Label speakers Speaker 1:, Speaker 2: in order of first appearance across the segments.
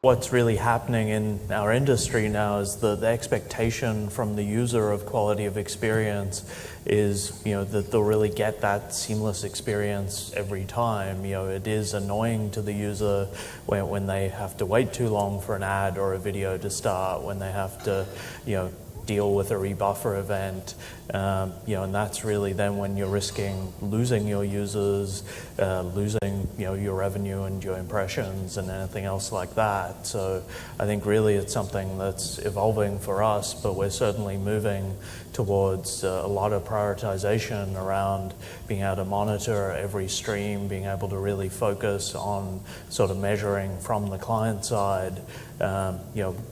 Speaker 1: What's really happening in our industry now is the expectation from the user of quality of experience is, that they'll really get that seamless experience every time. It is annoying to the user when they have to wait too long for an ad or a video to start, when they have to, deal with a rebuffer event, and that's really then when you're risking losing your users, losing your revenue and your impressions and anything else like that. So I think really it's something that's evolving for us, but we're certainly moving towards a lot of prioritization around being able to monitor every stream, being able to really focus on sort of measuring from the client side,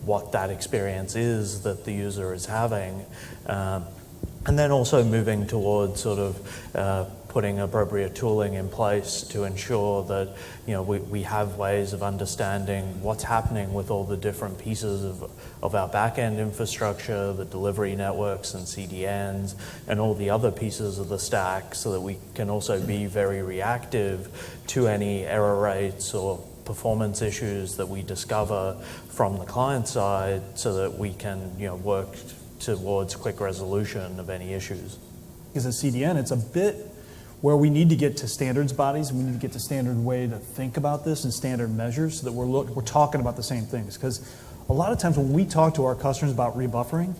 Speaker 1: what that experience is that the user is having. And then also moving towards sort of putting appropriate tooling in place to ensure that we have ways of understanding what's happening with all the different pieces of our back-end infrastructure, the delivery networks and CDNs, and all the other pieces of the stack, so that we can also be very reactive to any error rates or performance issues that we discover from the client side, so that we can work towards quick resolution of any issues.
Speaker 2: As a CDN, it's a bit where we need to get to standards bodies, and we need to get to standard way to think about this and standard measures, so that we're talking about the same things. Because a lot of times when we talk to our customers about rebuffering,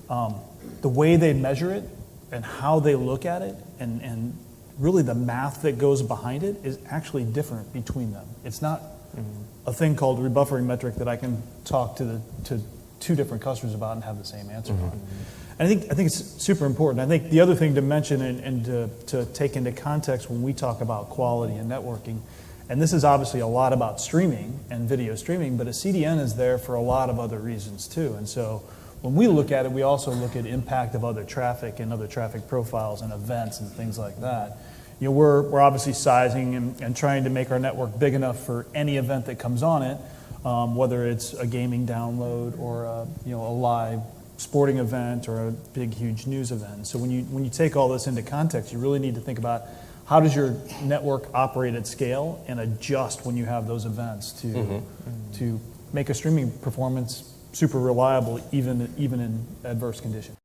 Speaker 2: the way they measure it and how they look at it and really the math that goes behind it is actually different between them. It's not a thing called rebuffering metric that I can talk to two different customers about and have the same answer on. And I think it's super important. I think the other thing to mention and to take into context when we talk about quality and networking, and this is obviously a lot about streaming and video streaming, but a CDN is there for a lot of other reasons too. And so when we look at it, we also look at impact of other traffic and other traffic profiles and events and things like that. We're obviously sizing and trying to make our network big enough for any event that comes on it, whether it's a gaming download or a live sporting event or a big, huge news event. So when you take all this into context, you really need to think about how does your network operate at scale and adjust when you have those events to make a streaming performance super reliable even in adverse conditions.